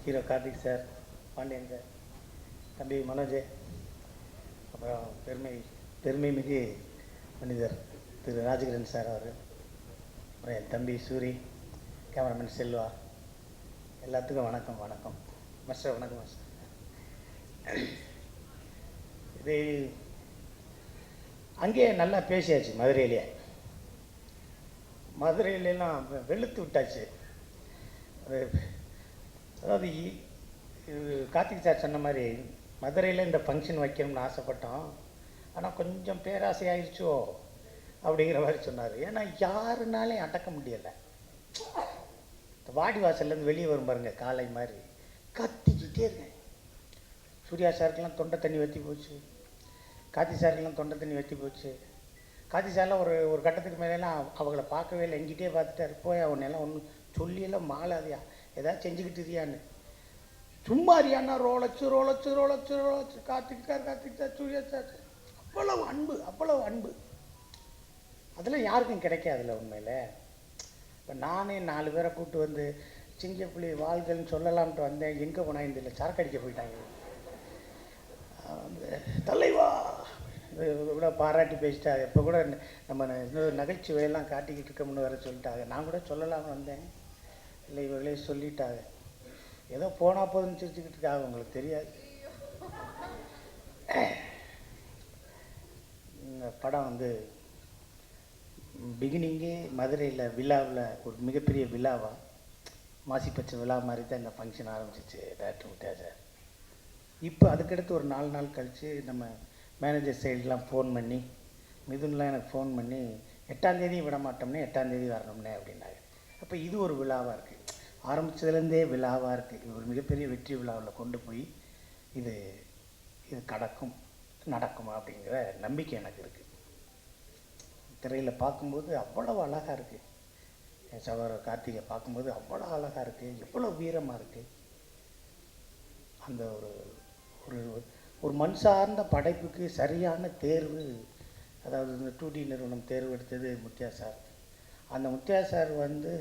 Hero Karthik sir, Pandian sir, தம்பி மனோஜ், அப்புறம் பெருமை மிகு மனிதர் திரு ராஜகிரண் சார் அவர், அப்புறம் என் தம்பி சூரி, கேமராமேன் செல்வா, எல்லாத்துக்கும் வணக்கம். மாஸ்டர் வணக்கம் மாஸ்டர். இது அங்கேயே நல்லா பேசியாச்சு. மதுரையிலாம் வெளுத்து விட்டாச்சு. அதாவது கார்த்திக் சார் சொன்ன மாதிரி மதுரையில் இந்த ஃபங்க்ஷன் வைக்கணும்னு ஆசைப்பட்டோம். ஆனால் கொஞ்சம் பேராசை ஆயிடுச்சோ அப்படிங்கிற மாதிரி சொன்னார். ஏன்னா யாருனாலையும் அடக்க முடியலை. வாடி வாசல்லேருந்து வெளியே வரும் பாருங்க, காலை மாதிரி கத்திக்கிட்டே இருக்கேன். சூர்யா சாருக்கெல்லாம் தொண்டை தண்ணி வற்றி போச்சு, கார்த்திக் சாருக்கெல்லாம் தொண்டை தண்ணி வற்றி போச்சு. கார்த்திக் சார்லாம் ஒரு கட்டத்துக்கு மேலெல்லாம் அவங்கள பார்க்கவே இல்லை, எங்கிட்டே பார்த்துட்டாரு. போய் அவனெல்லாம் ஒன்றும் சொல்லியெல்லாம் மாளாதியா ஏதாவது செஞ்சுக்கிட்டு இருக்கியான்னு. சும்மா இருக்கியான்னா ரோலச்சு கார்த்திக் சார் சூர்யா சார் அவ்வளவு அன்பு அதெல்லாம் யாருக்கும் கிடைக்காதுல்ல உண்மையில். இப்போ நானே 4 பேரை கூப்பிட்டு வந்து சிங்கப்புலி வாழ்கள்னு சொல்லலாம்ட்டு வந்தேன். எங்கே போனால் இந்த இல்லை, சரக்கு அடிக்க போயிட்டாங்க. தலைவா இவ்வளோ பாராட்டி பேசிட்டாங்க. இப்போ கூட நம்ம நகைச்சுவையெல்லாம் காட்டிக்கிட்டு இருக்கோம்னு வர சொல்லிட்டாங்க. நான் கூட சொல்லலாம்னு வந்தேன், இல்லை இவர்களே சொல்லிட்டாங்க. ஏதோ போனால் போதுன்னு சிரிச்சுக்கிட்டு இருக்காங்க, உங்களுக்கு தெரியாது. இந்த படம் வந்து பிகினிங்கே மதுரையில் விழாவில் ஒரு மிகப்பெரிய விழாவாக மாசிப்பச்சை விழா மாதிரி தான் இந்த ஃபங்க்ஷன் ஆரம்பிச்சிச்சு டாக்டர் முத்தியா சார். இப்போ அதுக்கடுத்து ஒரு 4 நாள் கழித்து நம்ம மேனேஜர் சைடெலாம் ஃபோன் பண்ணி, மிதுன்லாம் எனக்கு ஃபோன் பண்ணி 8ஆம் தேதி விட மாட்டோம்னே, 8ஆம் தேதி வரணும்னே அப்படின்னாங்க. அப்போ இது ஒரு விழாவாக இருக்குது, ஆரம்பித்ததுலேருந்தே விழாவாக இருக்குது. இது ஒரு மிகப்பெரிய வெற்றி விழாவில் கொண்டு போய் இது நடக்கும் அப்படிங்கிற நம்பிக்கை எனக்கு இருக்குது. திரையில் பார்க்கும்போது அவ்வளவு அழகாக இருக்குது. என் சகோதரர் கார்த்திகை பார்க்கும்போது அவ்வளோ அழகாக இருக்குது, எவ்வளோ வீரமாக இருக்குது. அந்த ஒரு மண் சார்ந்த படைப்புக்கு சரியான தேர்வு, அதாவது இந்த 2D நிறுவனம் தேர்வு எடுத்தது முத்தியா சார். அந்த முத்தியா சார் வந்து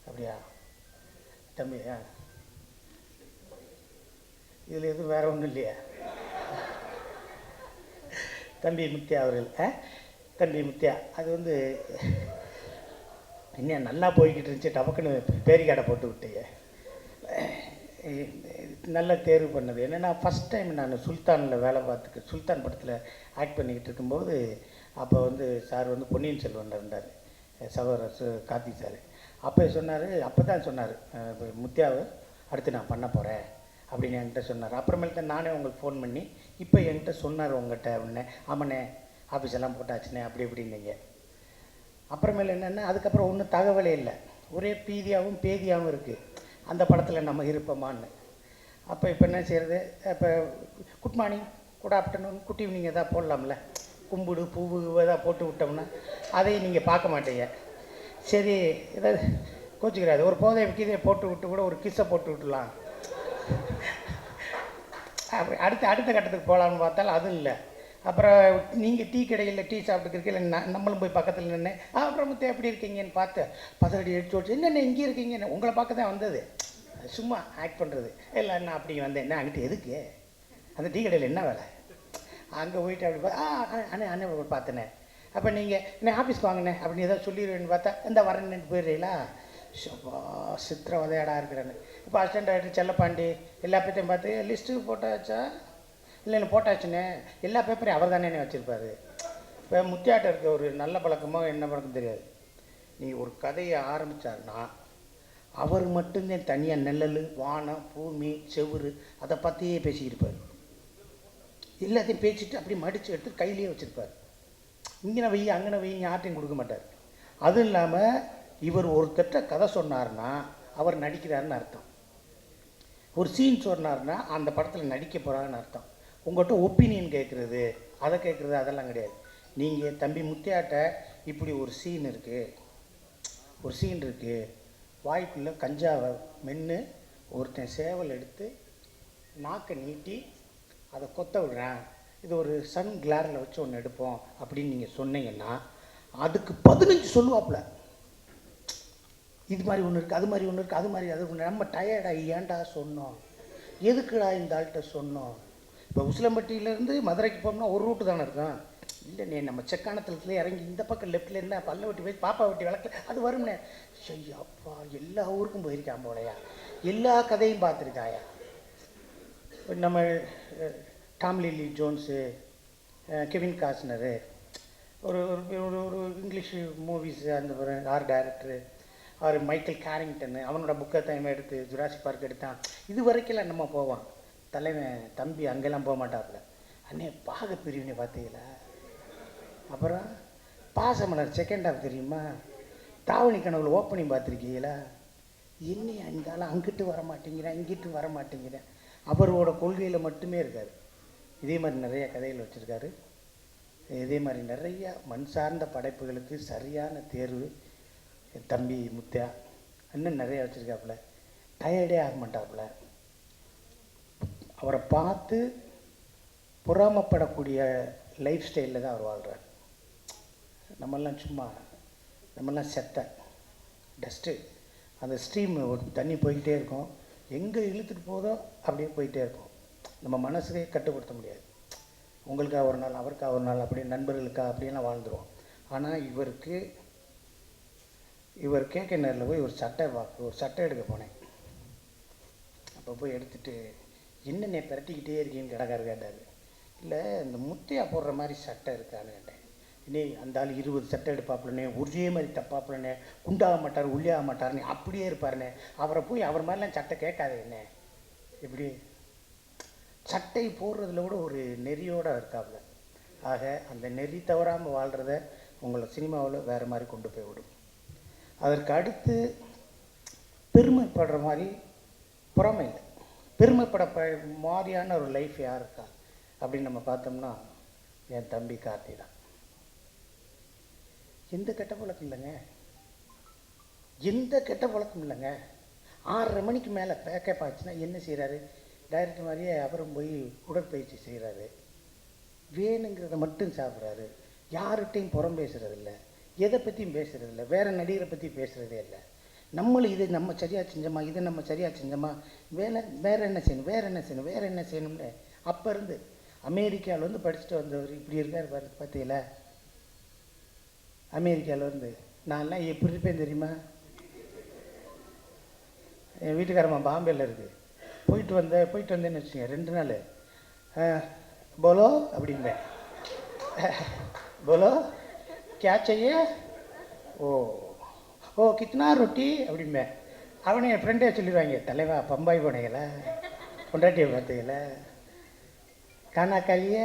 அப்படியா தம்பி, இதில் எதுவும் வேறு ஒன்றும் இல்லையா? தம்பி முத்தியா அவர்கள், தம்பி முத்தியா அது வந்து இன்னும் நல்லா போய்கிட்டு இருந்துச்சு, டபக்குன்னு பேரிக்காடை போட்டு விட்டீங்க. நல்ல தேர்வு பண்ணது என்னென்னா, ஃபஸ்ட் டைம் நான் சுல்தானில் வேலை பார்த்துக்கு சுல்தான் படத்தில் ஆக்ட் பண்ணிக்கிட்டு இருக்கும்போது, அப்போ வந்து சார் வந்து பொன்னியின் செல்வனில் இருந்தார், சகோதரர் கார்த்திக் சார். அப்போ தான் சொன்னார் முத்தியாவை அடுத்து நான் பண்ண போகிறேன் அப்படின்னு என்கிட்ட சொன்னார். அப்புறமேல் தான் நானே உங்களுக்கு ஃபோன் பண்ணி இப்போ என்கிட்ட சொன்னார் உங்கள்கிட்ட அப்படின்னே. ஆமாண்ணே ஆஃபீஸெல்லாம் போட்டாச்சுண்ணே அப்படி இப்படின்னீங்க. அப்புறமேல் என்னென்னா அதுக்கப்புறம் ஒன்றும் தகவலே இல்லை, ஒரே பீதியாகவும் பேதியாகவும் இருக்குது அந்த படத்தில் நம்ம இருப்போமான்னு. அப்போ என்ன செய்கிறது, இப்போ good morning, good afternoon, good evening எதாவது போடலாம்ல, கும்பிடு பூவு எதாவது போட்டு விட்டோம்னா அதையும் நீங்கள் பார்க்க மாட்டீங்க. சரி ஏதாவது கோச்சிக்கிறாது, ஒரு போதை கீதை போட்டு விட்டு கூட ஒரு கிஸ்ஸை போட்டு விட்டுலாம், அப்படி அடுத்த கட்டத்துக்கு போகலான்னு பார்த்தாலும் அதுவும் இல்லை. அப்புறம் நீங்கள் டீ கடையில் டீ சாப்பிட்டுக்கிறீங்க, இல்லை நம்மளும் போய் பக்கத்தில் நின்று அப்புறம் முத்தே எப்படி இருக்கீங்கன்னு பார்த்து 10 அடி எடுத்து வச்சு என்னென்ன இங்கே இருக்கீங்கன்னு உங்களை பார்க்க தான் வந்தது, சும்மா ஆக்ட் பண்ணுறது. இல்லை என்ன அப்படி வந்தேன், என்ன அங்கிட்டு எதுக்கு அந்த டீ கடையில் என்ன வேலை, அங்கே போயிட்டு அப்படி அண்ணே பார்த்தேனே. அப்போ நீங்கள் என்ன ஆஃபீஸ்க்கு வாங்கினேன் அப்படின்னு ஏதாவது சொல்லிடுவேன்னு பார்த்தா இந்த வரேன்னு போயிடுறீங்களா, சித்திரவதையாடாக இருக்கிறேன்னு. இப்போ அசிஸ்டன்ட் டைரக்டர் செல்லப்பாண்டி எல்லா பேப்பரையும் பார்த்து லிஸ்ட்டு போட்டாச்சா, இல்லை போட்டாச்சுண்ணே, எல்லா பேப்பரையும் அவர் தானே வச்சுருப்பார். இப்போ முத்தியாட்ட இருக்க ஒரு நல்ல பழக்கமோ என்ன பழக்கம் தெரியாது, நீங்கள் ஒரு கதையை ஆரம்பித்தாருன்னா அவர் மட்டும்தான் தனியாக நெல்லல் வானம் பூமி செவுறு அதை பற்றியே பேசிக்கிருப்பார். எல்லாத்தையும் பேசிட்டு அப்படி மடித்து எடுத்து கையிலேயே வச்சுருப்பார். இங்கே வெய்ய அங்கே வெய்ய யார்ட்டையும் கொடுக்க மாட்டார். அதுவும் இல்லாமல் இவர் ஒருத்தட்ட கதை சொன்னார்னா அவர் நடிக்கிறாருன்னு அர்த்தம், ஒரு சீன் சொன்னார்னா அந்த படத்தில் நடிக்க போகிறாருன்னு அர்த்தம். உங்கள்கிட்ட ஒப்பீனியன் கேட்குறது அதை கேட்குறது அதெல்லாம் கிடையாது. நீங்கள் தம்பி முத்தியாட்ட இப்படி ஒரு சீன் இருக்குது, வாய்க்குள்ளே கஞ்சாவை மென்று ஒருத்தன் சேவல் எடுத்து நாக்கை நீட்டி அதை கொத்த விடுறேன், இது ஒரு சன் கிளாரில் வச்சு ஒன்று எடுப்போம் அப்படின்னு நீங்கள் சொன்னீங்கன்னா அதுக்கு 15 சொல்லுவாப்புல. இது மாதிரி ஒன்று இருக்குது, அது மாதிரி ஒன்று இருக்குது, அது மாதிரி அது ஒன்று. நம்ம டயர்டாகி ஏன்டா சொன்னோம், எதுக்குடா இந்த ஆள்கிட்ட சொன்னோம். இப்போ உசிலம்பட்டியிலேருந்து மதுரைக்கு போகணும்னா ஒரு ரூட்டு தானே இருக்கும். இல்லைண்ணே நம்ம செக்கானத்தில் இறங்கி இந்த பக்கம் லெஃப்டில் இருந்தால் பல்ல வெட்டி போய் பாப்பா வெட்டி வளர்க்கல அது வரும்னே. சரி அப்பா எல்லா ஊருக்கும் போயிருக்கான் போலையா, எல்லா கதையும் பார்த்துருக்காயா. நம்ம டாம் லில்லி ஜோன்ஸு, கெவின் காஸ்னரு, ஒரு ஒரு ஒரு இங்கிலீஷ் மூவிஸ் அந்த ஆர் டைரக்டரு, அவர் மைக்கேல் கேரிங்டன்னு அவனோட புக்கை தான் எடுத்து ஜுராசிக் பார்க் எடுத்தான். இது வரைக்கும் நம்ம போவோம். தலைவன் தம்பி அங்கெல்லாம் போக மாட்டாப்புல. அண்ணே பாக பிரிவினை பார்த்தீங்களா, அப்புறம் பாசமலர் செகண்ட் ஹாஃப் தெரியுமா, தாவணி கனவுல ஓப்பனிங் பார்த்துருக்கீங்களா. என்னையா இருந்தாலும் அங்கிட்டு வர மாட்டேங்கிறேன் இங்கிட்டு வர மாட்டேங்கிறேன். அவரோட கொள்கையில் மட்டுமே இருக்கார். இதே மாதிரி நிறைய கதைகள் வச்சுருக்காரு. இதே மாதிரி நிறைய மண் சார்ந்த படைப்புகளுக்கு சரியான தேர்வு தம்பி முத்தியா. இன்னும் நிறைய வச்சுருக்காப்புல. டயர்டே ஆக மாட்டாப்புல. அவரை பார்த்து பொறாமப்படக்கூடிய லைஃப் ஸ்டைலில் தான் அவர் வாழ்கிறார். நம்மெல்லாம் சும்மா, நம்மெல்லாம் செத்த டஸ்ட்டு. அந்த ஸ்ட்ரீம் ஒரு தண்ணி போய்கிட்டே இருக்கும், எங்கே இழுத்துட்டு போதோ அப்படியே போயிட்டே இருக்கும். நம்ம மனசுக்கே கட்டுப்படுத்த முடியாது. உங்களுக்காக ஒரு நாள், அவருக்காக ஒரு நாள், அப்படியே நண்பர்களுக்காக அப்படியெல்லாம் வாழ்ந்துருவோம். ஆனால் இவர் கேட்க நேரில் போய் ஒரு சட்டை எடுக்க போனேன். அப்போ போய் எடுத்துகிட்டு என்னென்ன பிரட்டிக்கிட்டே இருக்கீங்கன்னு கடைக்காரர் கேட்டார். இல்லை இந்த முத்தையா போடுற மாதிரி சட்டை இருக்கான்னு கேட்டேன். இன்னே அந்த ஆள் 20 சட்டை எடுப்பாப்புலனே, ஒரே மாதிரி தப்பாப்புலனே, குண்டாக மாட்டார் உள்ளியாக மாட்டார்னே, அப்படியே இருப்பாருனே. அவரை போய் அவர் மாதிரிலாம் சட்டை கேட்காது என்ன. இப்படி சட்டை போடுறதுல கூட ஒரு நெறியோடு இருக்காப்புல. ஆக அந்த நெறி தவறாமல் வாழ்கிறத உங்களை சினிமாவில் வேறு மாதிரி கொண்டு போய் விடும். அதற்கு அடுத்து பெருமைப்படுற மாதிரி பொறாமை இல்லை, பெருமைப்பட மாதிரியான ஒரு லைஃப் யார் இருக்கா அப்படின்னு நம்ம பார்த்தோம்னா என் தம்பி கார்த்தி தான். எந்த கெட்ட பழக்கம் இல்லைங்க, எந்த கெட்ட பழக்கம் இல்லைங்க. 6:30 மணிக்கு மேலே பேக்கப் ஆச்சுன்னா என்ன செய்கிறாரு, டைரக்டர் மாதிரியே அப்புறம் போய் உடற்பயிற்சி செய்கிறாரு, வேணுங்கிறத மட்டும் சாப்பிட்றாரு, யார்கிட்டையும் புறம் பேசுகிறதில்ல, எதை பற்றியும் பேசுகிறதில்ல, வேறு நடிகரை பற்றி பேசுகிறதே இல்லை. நம்மளும் இதை நம்ம சரியாக செஞ்சோமா, இதை நம்ம சரியாக செஞ்சோமா, வேறு என்ன செய்யணும்னு அப்போ இருந்து அமெரிக்காவில் வந்து படிச்சுட்டு வந்தவர் இப்படி இருக்கார் பார்த்தீங்களா. அமெரிக்காவில் வந்து நான்லாம் எப்படி இருப்பேன் தெரியுமா. என் வீட்டுக்காரம்மா பாம்பேயில் இருக்குது. போயிட்டு வந்தேன்னு வச்சுங்க 2 நாள் போலோ அப்படிம்பேன். போலோ क्या चाहिए, ஓ கித்னா ரொட்டி அப்படிம்பேன். அவனே என் ஃப்ரெண்டே சொல்லிடுவாங்க, தலைவா பம்பாய் போனீங்களா, பொண்டாட்டியை பார்த்தீங்களா, காணா காலியே.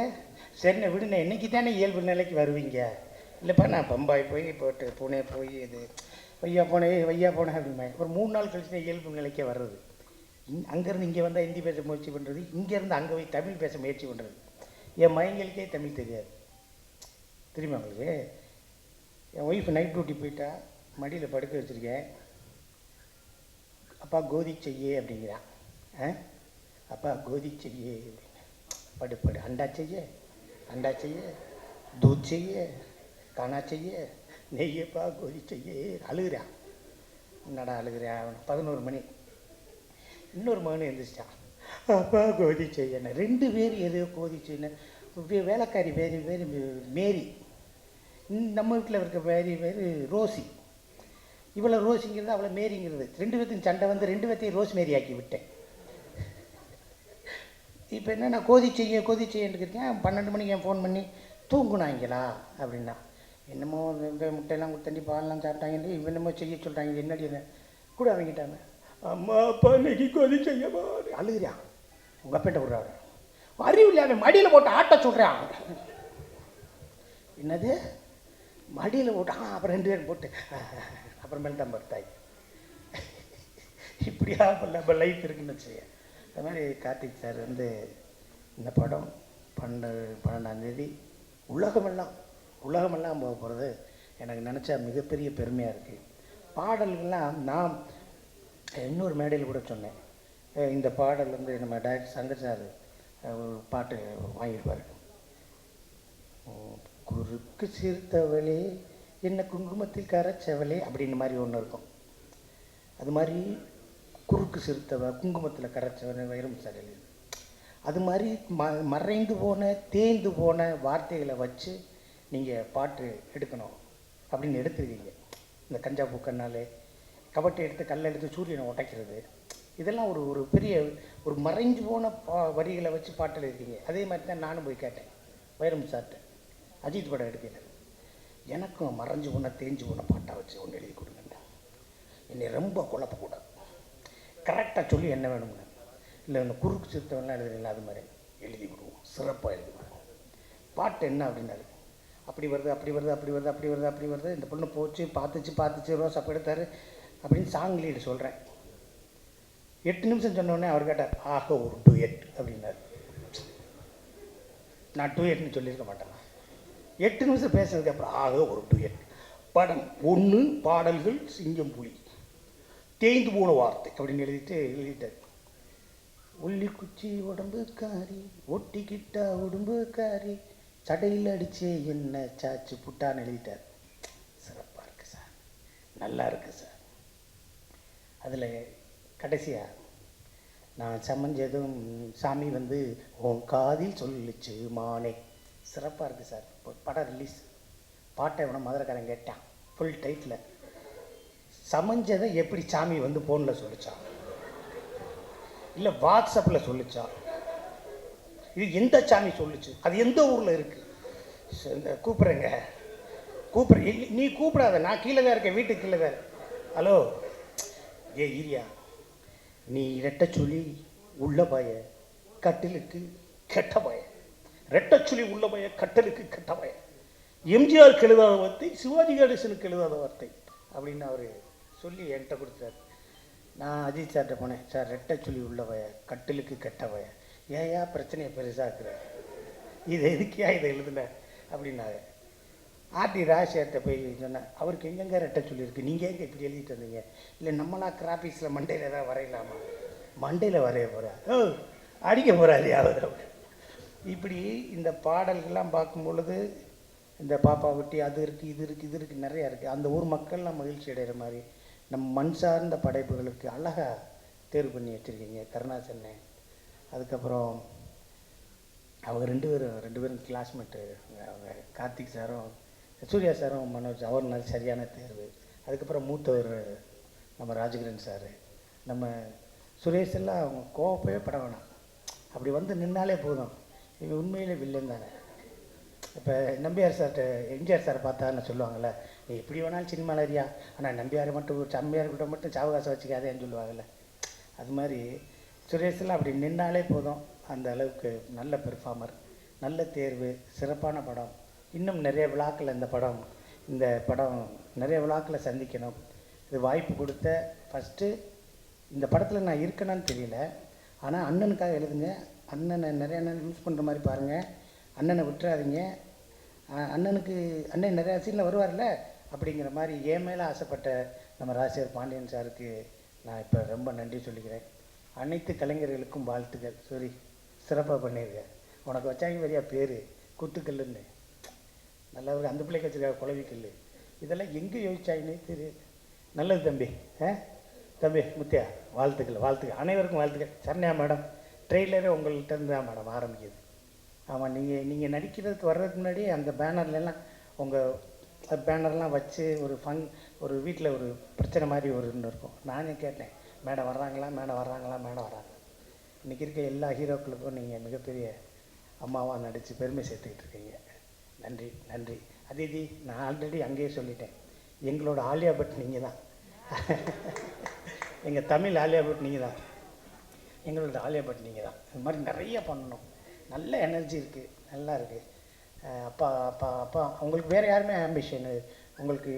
சரிண்ணே விடுண்ணே, இன்றைக்கி தானே இயல்பு நிலைக்கு வருவீங்க. இல்லைப்பா நான் பம்பாய் போய் போட்டு புனே போய் இது வையா போனேன் அப்படிம்பேன். ஒரு 3 நாள் கழிச்சு தான் இயல்பு நிலைக்கே வர்றது. அங்கேருந்து இங்கே வந்தால் ஹிந்தி பேச முயற்சி பண்ணுறது, இங்கேருந்து அங்கே போய் தமிழ் பேச முயற்சி பண்ணுறது. என் மைங்களுக்கே தமிழ் தெரியாது தெரியுமா உங்களுக்கு. என் ஒய்ஃப் நைட் டியூட்டி போயிட்டா, மடியில் படுக்க வச்சுருக்கேன். அப்பா கோதி செய்யே அப்படிங்கிறான். அப்பா கோதி செய்யே அப்படின்னு. படு அண்டா செய்ய தூத் செய்ய காணா செய்ய நெய்யப்பா கோதி செய்ய. அழுகிறான். என்னடா அழுகிறேன். 11 மணி. இன்னொரு மகன் எழுந்திரிச்சிட்டான். அப்பா கோதி செய்யணும். 2 பேர் எதையோ கோதி செய்யணும். வேலைக்காரி வேறு மேரி, நம்ம வீட்டில் இருக்க வேறு ரோசி. இவ்வளோ ரோஸிங்கிறது அவளை மேரிங்கிறது. 2 பேர்த்தையும் சண்டை வந்து 2 பேர்த்தையும் ரோஸ் மேரி ஆக்கி விட்டேன். இப்போ என்ன, நான் கோதி செய்யன்னு இருக்கேன். 12 மணிக்கு என் ஃபோன் பண்ணி தூங்குனாங்களா அப்படின்னா, என்னமோ முட்டையெல்லாம் கொடுத்தண்டி பாலெலாம் சாப்பிட்டாங்க, இவன் என்னமோ செய்ய சொல்கிறாங்க, என்னடி என்ன கூட அவங்கிட்டாங்க. அம்மா அப்பா இன்னைக்கு கோதி செய்யமா அழுகிறான். உங்கள் அப்பிட்ட விட்றாரு. அறிவு இல்லை, அவன் மடியில் போட்டு ஆட்ட சொல்கிறான். என்னது மடியில் போட்டு அப்புறம் 2 பேரும் போட்டு அப்புறமேல் தான் பார்த்தாய். இப்படியா நம்ம லைஃப் இருக்குன்னு வச்சுக்க. அது மாதிரி கார்த்திக் சார் வந்து இந்த படம் 12ஆம் தேதி உலகமெல்லாம் போக போகிறது எனக்கு நினச்சா மிகப்பெரிய பெருமையாக இருக்குது. பாடல்கள்லாம் நான் இன்னொரு மேடையில் கூட சொன்னேன். இந்த பாடல் வந்து நம்ம டைரக்டர் சங்கர் சார் ஒரு பாட்டு வாங்கியிருப்பார். குறுக்கு சிறுத்தவளே என்ன குங்குமத்தில் கரைச்சவளே அப்படின்னு மாதிரி ஒன்று இருக்கும். அது மாதிரி குறுக்கு சிறுத்தவ குங்குமத்தில் கரைச்சவன் வைரமுத்து எழுதி. அது மாதிரி மறைந்து போன தேய்ந்து போன வார்த்தைகளை வச்சு நீங்கள் பாட்டு எடுக்கணும் அப்படின்னு எடுத்துருக்கீங்க. இந்த கஞ்சா பூக்கன்னாலே கபட்டை எடுத்து கல்லை எடுத்து சூரியனை உடைக்கிறது, இதெல்லாம் ஒரு ஒரு பெரிய ஒரு மறைஞ்சு போன வரிகளை வச்சு பாட்டு எழுதிருக்கீங்க. அதே மாதிரி தான் நானும் போய் கேட்டேன் வைரமுத்து சார்ட்ட, அஜித் படம் எடுக்கல, எனக்கும் மறைஞ்சு போன தேஞ்சு போன பாட்டாக வச்சு ஒன்று எழுதி கொடுங்க, என்னை ரொம்ப குழப்பக்கூடாது, கரெக்டாக சொல்லி என்ன வேணுங்க, இல்லை இந்த குறுக்கு சிறுத்தவெல்லாம் எழுதுறீங்களா அது மாதிரி எழுதி விடுவோம், சிறப்பாக எழுதி விடுவோம். பாட்டு என்ன அப்படின்னாரு, அப்படி வருது அப்படி வருது அப்படி வருது அப்படி வருது அப்படி வருது, இந்த பொண்ணு போச்சு பார்த்துச்சு ரோஸ் அப்போ எடுத்தார் அப்படின்னு சாங் லீடு சொல்கிறேன். 8 நிமிஷம் சொன்னோடனே அவர் கேட்டார், ஆக ஒரு டூயட் அப்படின்னாரு. நான் டூயட்னு சொல்லியிருக்க மாட்டேன். 8 நிமிஷம் பேசுறதுக்கு அப்புறம் ஆக ஒரு டூயட், படம் 1 பாடல்கள் சிங்கம் புலி தேய்ந்து போன வார்த்தை அப்படின்னு எழுதிட்டார். உள்ளி குச்சி உடம்பு காரி ஒட்டிக்கிட்டா உடம்பு காரி சடையில் அடிச்சே என்ன சாச்சு புட்டான்னு எழுதிட்டார். சிறப்பாக இருக்குது சார், நல்லா இருக்குது சார். அதில் கடைசியாக நான் சமைஞ்சதும் சாமி வந்து உன் காதில் சொல்லிச்சு மானே, சிறப்பாக இருக்குது சார். படம் ரிலீஸ் பாட்டை இவனை மதுரைக்காரன் கேட்டான், ஃபுல் டைட்டில் சமைஞ்சதை எப்படி சாமி வந்து ஃபோனில் சொல்லிச்சான், இல்லை வாட்ஸ்அப்பில் சொல்லிச்சான், இது எந்த சாமி சொல்லிச்சு, அது எந்த ஊரில் இருக்குது, கூப்பிட்றேங்க நீ கூப்பிடாத, நான் கீழே தான் இருக்கேன், வீட்டுக்கு கீழே தான். ஹலோ ஏ ஈரியா, நீ ரெட்டச்சுழி உள்ள பய கட்டிலுக்கு கெட்ட பய, ரெட்டச்சுழி உள்ள பய கட்டலுக்கு கெட்ட பய, எம்ஜிஆருக்கு எழுதாத வார்த்தை சிவாஜி கணேசனுக்கு எழுதாத வார்த்தை அப்படின்னு அவர் சொல்லி என்கிட்ட கொடுத்தாரு. நான் அஜித் சார்கிட்ட போனேன், சார் ரெட்டச்சுழி உள்ள பய கட்டிலுக்கு கெட்ட பய, ஏயா பிரச்சனையை பெருசாக்குற, இதை எதுக்கியா இதை எழுதுன அப்படின்னாங்க. ஆர்டி ராஜசேகர்கிட்ட போய் சொன்னேன், அவருக்கு எங்கெங்க ரெட்டை சொல்லியிருக்கு, நீங்கள் எங்கே இப்படி எழுதிட்டு வந்தீங்க, இல்லை நம்மளாம் கிராஃபிக்ஸில் மண்டையில் ஏதாவது வரையலாமா, மண்டையில் வரைய போகிறா, அடிக்க போகிறாரு அவர். இப்படி இந்த பாடல்கள்லாம் பார்க்கும் பொழுது இந்த பாப்பா வெட்டி அது இருக்குது இது இருக்குது இது இருக்குது நிறையா இருக்குது. அந்த ஊர் மக்கள்லாம் மகிழ்ச்சி அடைகிற மாதிரி நம்ம மண் சார்ந்த படைப்புகளுக்கு அழகாக தேர்வு பண்ணி வச்சுருக்கீங்க. கருணாசன்னு, அதுக்கப்புறம் அவங்க ரெண்டு பேரும் கிளாஸ்மேட்டு, அவங்க கார்த்திக் சாரும் சூர்யா சாரும் மனோஜ், அவர் நல்ல சரியான தேர்வு. அதுக்கப்புறம் மூத்தவர் நம்ம ராஜகிரண் சார், நம்ம சுரேஷ் எல்லாம் அவங்க கோவப்பவே பட வேணாம், அப்படி வந்து நின்னாலே போதும், இவங்க உண்மையிலே வில்லன் தானே. இப்போ நம்பியார் சார்கிட்ட எம்ஜிஆர் சாரை பார்த்தான்னு சொல்லுவாங்கள்ல, நீ எப்படி வேணாலும் சினிமாவில் அறியா, ஆனால் நம்பியார் கிட்ட மட்டும் சாவகாசம் வச்சுக்காதேன்னு சொல்லுவாங்கள்ல, அது மாதிரி சுரேஷெல்லாம் அப்படி நின்னாலே போதும், அந்த அளவுக்கு நல்ல பெர்ஃபார்மர், நல்ல தேர்வு, சிறப்பான படம். இன்னும் நிறைய விழாக்கள் இந்த படம் நிறைய விழாக்களை சந்திக்கணும். இது வாய்ப்பு கொடுத்த ஃபஸ்ட்டு இந்த படத்தில் நான் இருக்கணும்னு தெரியல, ஆனால் அண்ணனுக்காக எழுதுங்க, அண்ணனை நிறைய அண்ணன் யூஸ் பண்ணுற மாதிரி பாருங்கள், அண்ணனை விட்டுறாதீங்க, அண்ணன் நிறையா சீனில் வருவார்ல அப்படிங்கிற மாதிரி என் மேலே ஆசைப்பட்ட நம்ம ராஜசேகர் பாண்டியன் சாருக்கு நான் இப்போ ரொம்ப நன்றி சொல்லிக்கிறேன். அனைத்து கலைஞர்களுக்கும் வாழ்த்துக்கள். சரி, சிறப்பாக பண்ணியிருக்கேன். உனக்கு வச்சாங்க பெரியா பேர் குத்துக்கல்லுன்னு, நல்லவர், அந்த பிள்ளைக்கு வச்சுருக்கா குழவிக்கல், இதெல்லாம் எங்கே யோசிச்சாங்கன்னே தெரியுது. நல்லது தம்பி, தம்பி முத்தியா, வாழ்த்துக்கள் அனைவருக்கும் வாழ்த்துக்கள். சரண்யா மேடம், ட்ரெய்லரே உங்கள்கிட்ட இருந்து தான் மேடம் ஆரம்பிக்குது. ஆமாம், நீங்கள் நடிக்கிறதுக்கு வர்றதுக்கு முன்னாடியே அந்த பேனர்லாம் உங்கள் பேனர்லாம் வச்சு ஒரு வீட்டில் ஒரு பிரச்சனை மாதிரி ஒரு இருக்கும். நானே கேட்டேன், மேடம் வர்றாங்களா. இன்றைக்கி இருக்க எல்லா ஹீரோக்களுக்கும் நீங்கள் மிகப்பெரிய அம்மாவாக நடித்து பெருமை சேர்த்துக்கிட்டு இருக்கீங்க. நன்றி. அதிதி, நான் ஆல்ரெடி அங்கேயே சொல்லிட்டேன், எங்களோட ஆலியா பட் நீங்கள் தான், எங்கள் தமிழ் ஆலியா பட் நீங்கள் தான், எங்களோட ஆலியா பட் நீங்கள் தான். இது மாதிரி நிறைய பண்ணணும், நல்ல எனர்ஜி இருக்குது, நல்லா இருக்குது. அப்பா உங்களுக்கு வேறு யாருமே ஆம்பிஷனு, உங்களுக்கு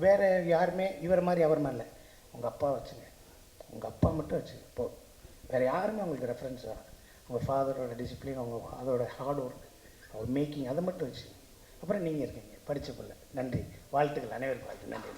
வேறு யாருமே இவர் மாதிரி அவர் மாதிரி இல்லை, உங்கள் அப்பா வச்சுங்க, உங்கள் அப்பா மட்டும் வச்சுங்க போதும், வேறு யாருமே உங்களுக்கு ரெஃபரன்ஸ் வேணாம். உங்கள் ஃபாதரோட டிசிப்ளின், உங்கள் அதோட ஹார்ட் ஒர்க், அவர் மேக்கிங், அதை மட்டும் வச்சு அப்புறம் நீங்கள் இருக்கீங்க படித்த பிள்ளை. நன்றி, வாழ்த்துக்கள், அனைவருக்கும் வாழ்த்து. நன்றி.